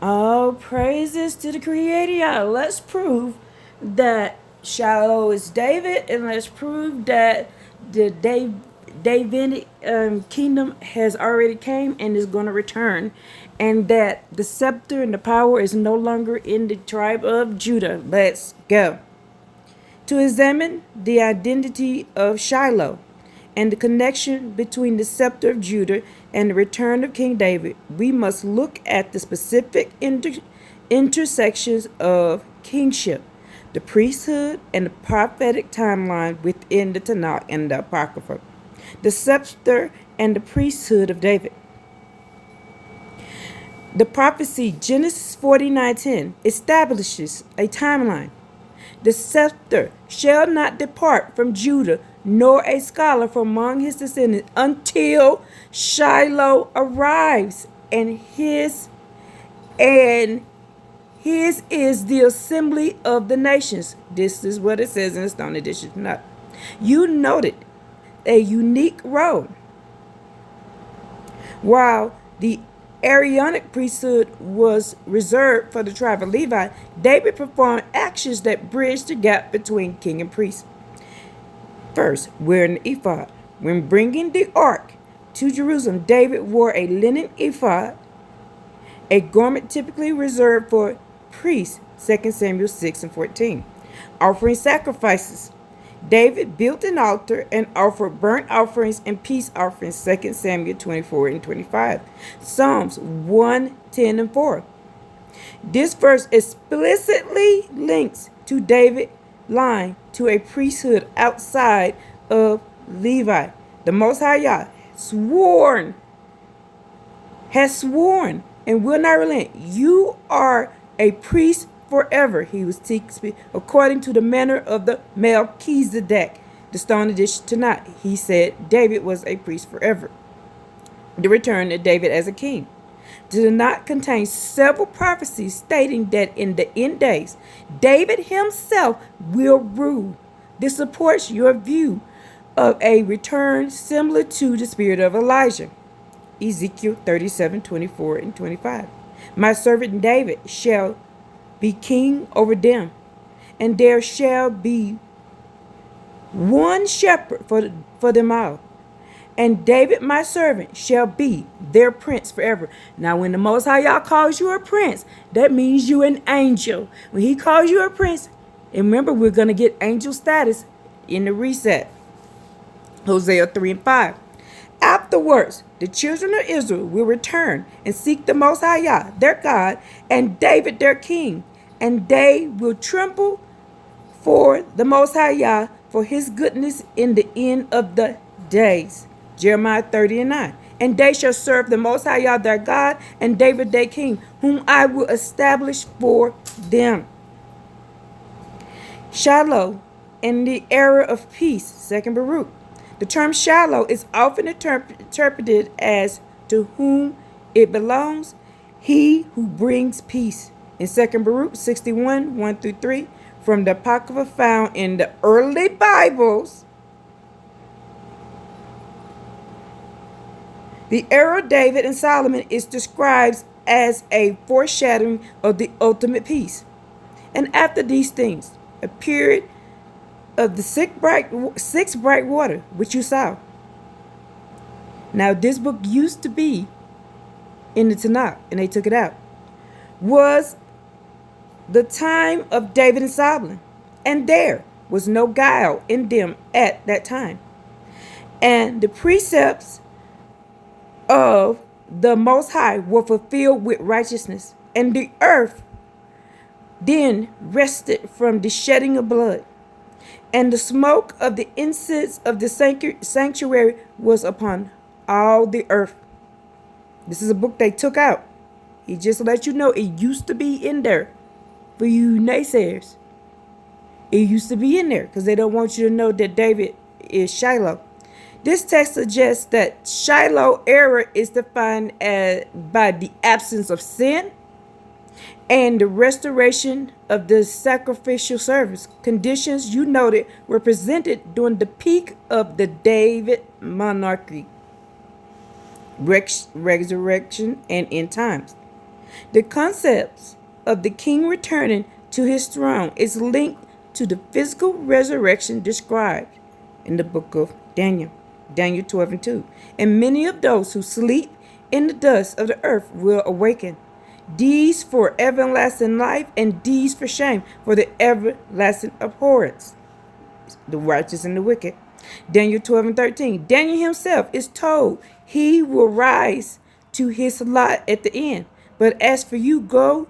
All praises to the Creator. Yeah, let's prove that Shiloh is David, and let's prove that the Davidic kingdom has already came and is going to return, and that the scepter and the power is no longer in the tribe of Judah. Let's go to examine the identity of Shiloh and the connection between the scepter of Judah and the return of King David. We must look at the specific intersections of kingship, the priesthood, and the prophetic timeline within the Tanakh and the Apocrypha. The scepter and the priesthood of David. The prophecy Genesis 49:10 establishes a timeline. The scepter shall not depart from Judah, nor a scholar from among his descendants until Shiloh arrives, and his is the assembly of the nations. This is what it says in the Stone Edition. Not you noted a unique role. While the Aaronic priesthood was reserved for the tribe of Levi, David performed actions that bridged the gap between king and priest. First, wearing the ephod. When bringing the ark to Jerusalem, David wore a linen ephod, a garment typically reserved for priests, 2 Samuel 6 and 14. Offering sacrifices. David built an altar and offered burnt offerings and peace offerings, 2 Samuel 24 and 25. Psalms 1, 10 and 4. This verse explicitly links to David's line to a priesthood outside of Levi. The Most High Yah has sworn, and will not relent. You are a priest forever, he was speaking, according to the manner of the Melchizedek. The Stone Edition tonight, he said David was a priest forever. The return of David as a king did not contain several prophecies stating that in the end days, David himself will rule. This supports your view of a return similar to the spirit of Elijah. Ezekiel 37:24 and 25. My servant David shall be king over them, and there shall be one shepherd for them all. And David, my servant, shall be their prince forever. Now, when the Most High Yah calls you a prince, that means you an angel. When he calls you a prince, and remember, we're going to get angel status in the reset. Hosea 3 and 5. Afterwards, the children of Israel will return and seek the Most High Yah, their God, and David, their king. And they will tremble for the Most High Yah, for his goodness in the end of the days. Jeremiah 30 and 9. And they shall serve the Most High Yah, their God, and David, their king, whom I will establish for them. Shiloh in the era of peace, 2 Baruch. The term Shiloh is often interpreted as to whom it belongs, he who brings peace. In 2 Baruch 61, 1 through 3, from the Apocrypha found in the early Bibles, the era of David and Solomon is described as a foreshadowing of the ultimate peace. And after these things, a period of the six bright water, which you saw. Now, this book used to be in the Tanakh, and they took it out, was the time of David and Solomon, and there was no guile in them at that time. And the precepts of the Most High were fulfilled with righteousness, and the earth then rested from the shedding of blood. And the smoke of the incense of the sanctuary was upon all the earth. This is a book they took out. He just let you know it used to be in there for you naysayers. It used to be in there because they don't want you to know that David is Shiloh. This text suggests that Shiloh era is defined by the absence of sin and the restoration of the sacrificial service. Conditions you noted were presented during the peak of the David monarchy, resurrection, and end times. The concept of the king returning to his throne is linked to the physical resurrection described in the book of Daniel, Daniel 12 and 2. And many of those who sleep in the dust of the earth will awaken. These for everlasting life, and these for shame, for the everlasting abhorrence, the righteous and the wicked. Daniel 12 and 13. Daniel himself is told he will rise to his lot at the end. But as for you, go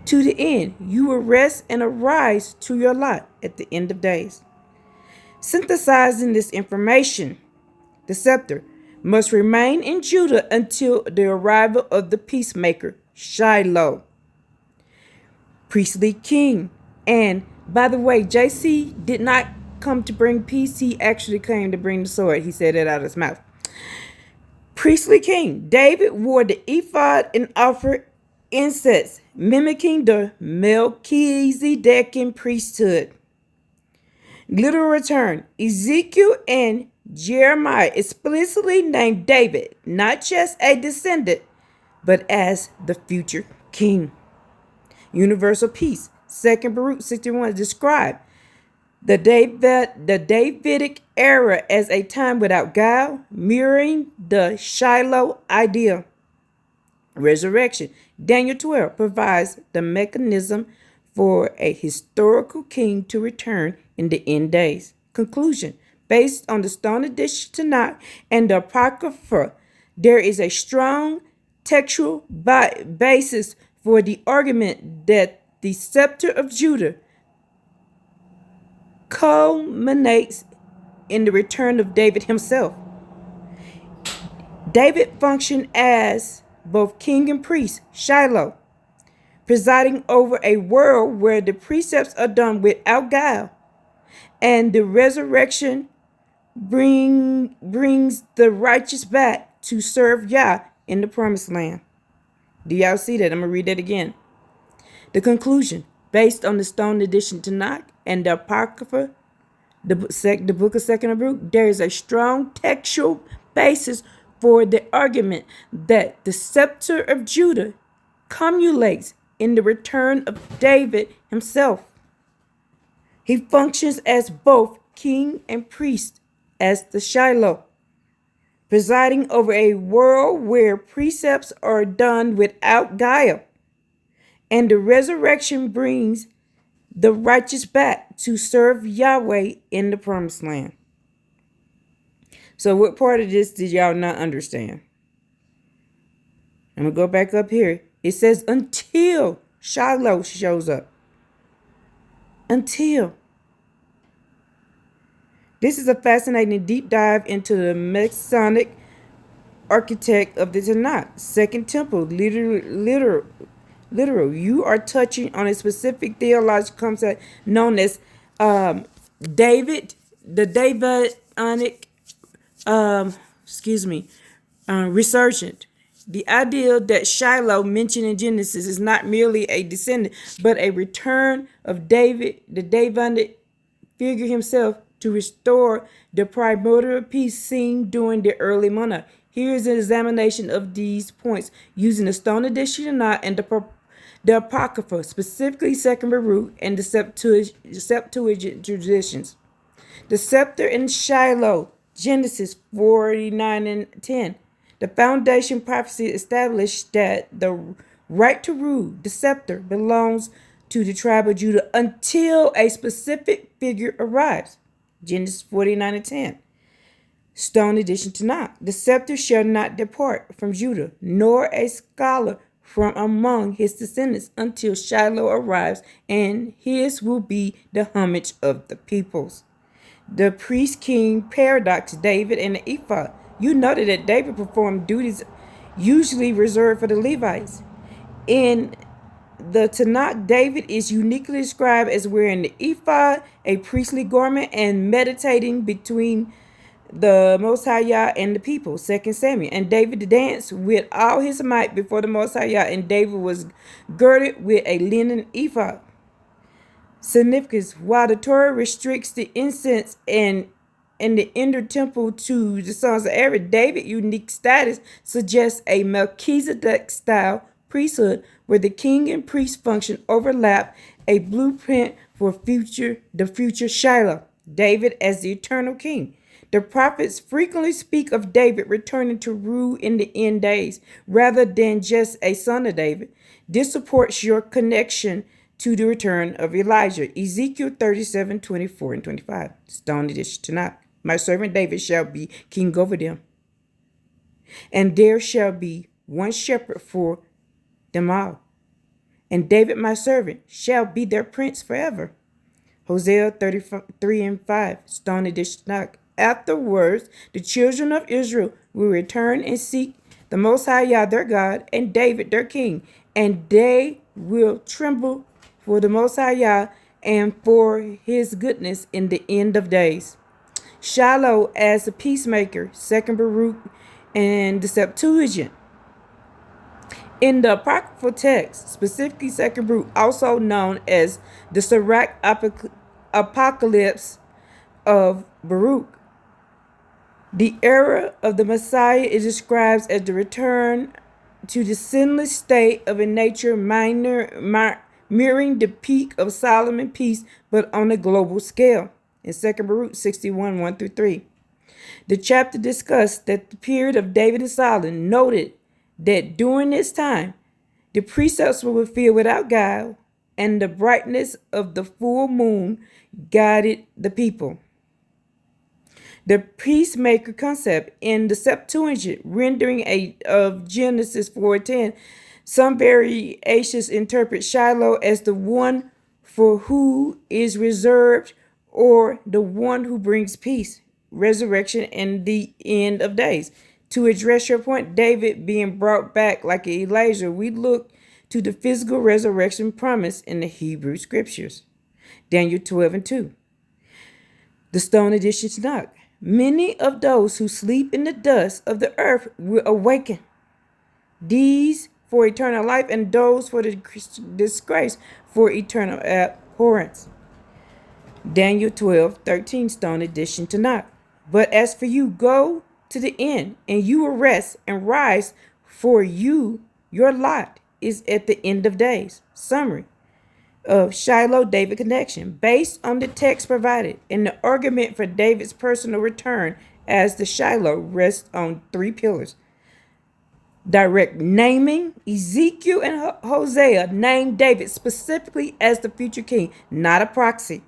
to the end. You will rest and arise to your lot at the end of days. Synthesizing this information, the scepter must remain in Judah until the arrival of the peacemaker, Shiloh, priestly king. And by the way, JC did not come to bring peace. He actually came to bring the sword. He said it out of his mouth. Priestly king. David wore the ephod and offered incense, mimicking the Melchizedekian priesthood. Literal return. Ezekiel and Jeremiah explicitly named David not just a descendant, but as the future king. Universal peace. 2 Baruch 61 described the Davidic era as a time without guile, mirroring the Shiloh ideal. Resurrection. Daniel 12 provides the mechanism for a historical king to return in the end days. Conclusion. Based on the Stone Edition Tanakh and the Apocrypha, there is a strong textual basis for the argument that the scepter of Judah culminates in the return of David himself. David functioned as both king and priest, Shiloh, presiding over a world where the precepts are done without guile, and the resurrection brings the righteous back to serve Yah in the promised land. Do y'all see that? I'm going to read that again. The conclusion, based on the Stone Edition Tanakh and the Apocrypha, the book of 2 Baruch, there is a strong textual basis for the argument that the scepter of Judah culminates in the return of David himself. He functions as both king and priest, as the Shiloh, presiding over a world where precepts are done without guile, and the resurrection brings the righteous back to serve Yahweh in the promised land. So what part of this did y'all not understand? I'm going to go back up here. It says until Shiloh shows up. Until. This is a fascinating deep dive into the Masonic architect of the Tanakh. Second Temple, literal. You are touching on a specific theological concept known as David, the Davidic, resurgent. The idea that Shiloh mentioned in Genesis is not merely a descendant, but a return of David, the Davidic figure himself, to restore the primordial peace seen during the early monarch. Here is an examination of these points using the Stone Edition and the Apocrypha, specifically 2 Baruch and the Septuagint traditions. The scepter in Shiloh, Genesis 49 and 10. The foundation prophecy established that the right to rule, the scepter, belongs to the tribe of Judah until a specific figure arrives. Genesis 49 and 10. Stone Edition Tanakh. The scepter shall not depart from Judah, nor a scholar from among his descendants until Shiloh arrives, and his will be the homage of the peoples. The priest-king paradox, David and the ephod. You noted that David performed duties usually reserved for the Levites. In the Tanakh, David is uniquely described as wearing the ephod, a priestly garment, and meditating between the Most High Yah and the people, 2 Samuel. And David danced with all his might before the Most High Yah, and David was girded with a linen ephod. Significance: while the Torah restricts the incense and the inner temple to the sons of Aaron, David's unique status suggests a Melchizedek style priesthood, where the king and priest function overlap, a blueprint for the future Shiloh, David as the eternal king. The prophets frequently speak of David returning to rule in the end days, rather than just a son of David. This supports your connection to the return of Elijah. Ezekiel 37:24-25. Stone edition tonight. My servant David shall be king over them, and there shall be one shepherd for them all. And David my servant shall be their prince forever. Hosea 33:5. Stone edition tonight. Afterwards, the children of Israel will return and seek the Most High Yah their God and David their king, and they will tremble for the Most High Yah and for his goodness in the end of days. Shiloh as a peacemaker, second Baruch and the Septuagint. In the apocryphal text, specifically second Baruch, also known as the Sirach Apocalypse of Baruch, the era of the Messiah is described as the return to the sinless state of a nature mirroring the peak of Solomon's peace, but on a global scale. In 2 Baruch 61, 1-3. The chapter discussed that the period of David and Solomon, noted that during this time, the precepts were fulfilled without guile, and the brightness of the full moon guided the people. The peacemaker concept in the Septuagint rendering of Genesis 4:10, some variations interpret Shiloh as the one for who is reserved or the one who brings peace, resurrection, and the end of days. To address your point, David being brought back like Elijah, we look to the physical resurrection promise in the Hebrew scriptures. Daniel 12:2. The Stone edition Tanakh. Many of those who sleep in the dust of the earth will awaken. These for eternal life, and those for the disgrace for eternal abhorrence. Daniel 12:13. Stone edition Tanakh. But as for you, go to the end, and you will rest and rise, for you, your lot is at the end of days. Summary of Shiloh David connection. Based on the text provided, and the argument for David's personal return as the Shiloh rests on three pillars. Direct naming. Ezekiel and Hosea named David specifically as the future king, not a proxy.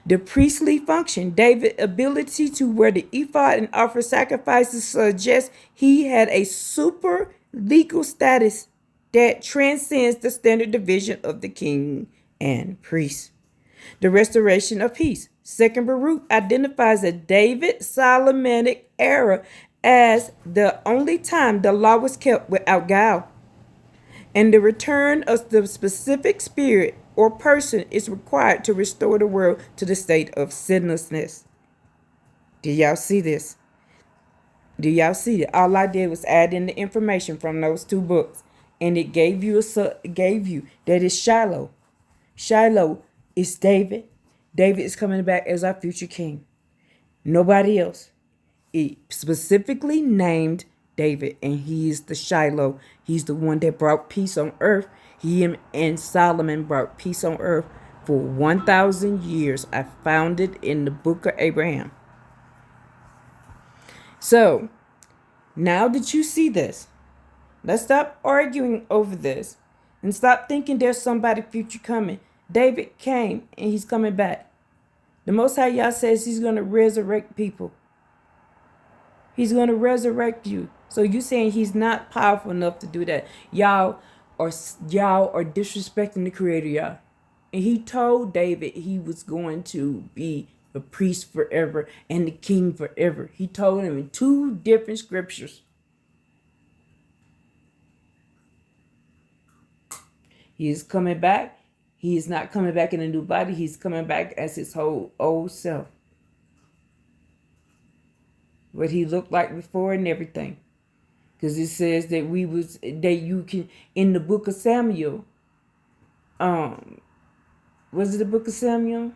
The priestly function. David's ability to wear the ephod and offer sacrifices suggests he had a super legal status that transcends the standard division of the king and priest. The restoration of peace. Second Baruch identifies the David Solomonic era as the only time the law was kept without guile, and the return of the specific spirit or person is required to restore the world to the state of sinlessness. Do y'all see this? Do y'all see it? All I did was add in the information from those two books, and it gave you that is Shiloh. Shiloh is David. David is coming back as our future king. Nobody else. It specifically named David, and he is the Shiloh. He's the one that brought peace on earth. He and Solomon brought peace on earth for 1,000 years. I found it in the book of Abraham. So, now that you see this, let's stop arguing over this and stop thinking there's somebody future coming. David came and he's coming back. The Most High Yah says he's going to resurrect people. He's going to resurrect you. So you saying he's not powerful enough to do that. Y'all are disrespecting the Creator, y'all. And he told David he was going to be a priest forever and the king forever. He told him in two different scriptures. He is coming back. He is not coming back in a new body. He's coming back as his whole old self. What he looked like before and everything. Because it says that you can, in the book of Samuel, was it the book of Samuel?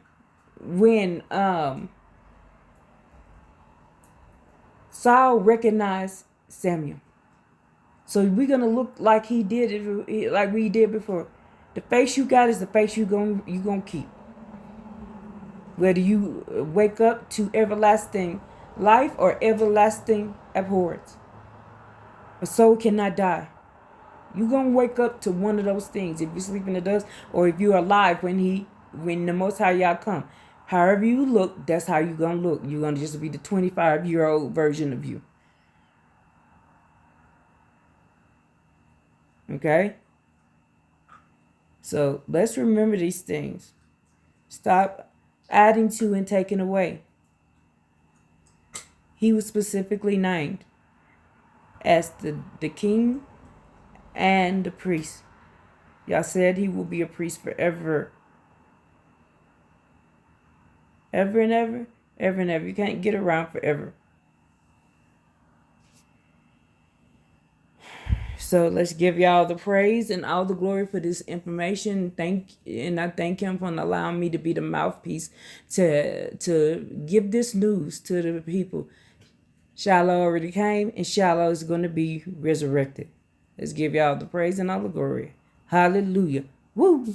When Saul recognized Samuel. So we're gonna look like he did it, like we did before. The face you got is the face you gonna keep. Whether you wake up to everlasting life or everlasting abhorrence, a soul cannot die. You're gonna wake up to one of those things if you sleep in the dust, or if you're alive when the Most High Yah come. However you look, that's how you're gonna look. You're gonna just be the 25-year-old version of you. Okay? So let's remember these things. Stop adding to and taking away. He was specifically named as the king and the priest. Y'all said he will be a priest forever. Ever and ever. Ever and ever. You can't get around forever. So let's give y'all the praise and all the glory for this information. I thank him for allowing me to be the mouthpiece to give this news to the people. Shiloh already came, and Shiloh is going to be resurrected. Let's give y'all the praise and all the glory. Hallelujah. Woo!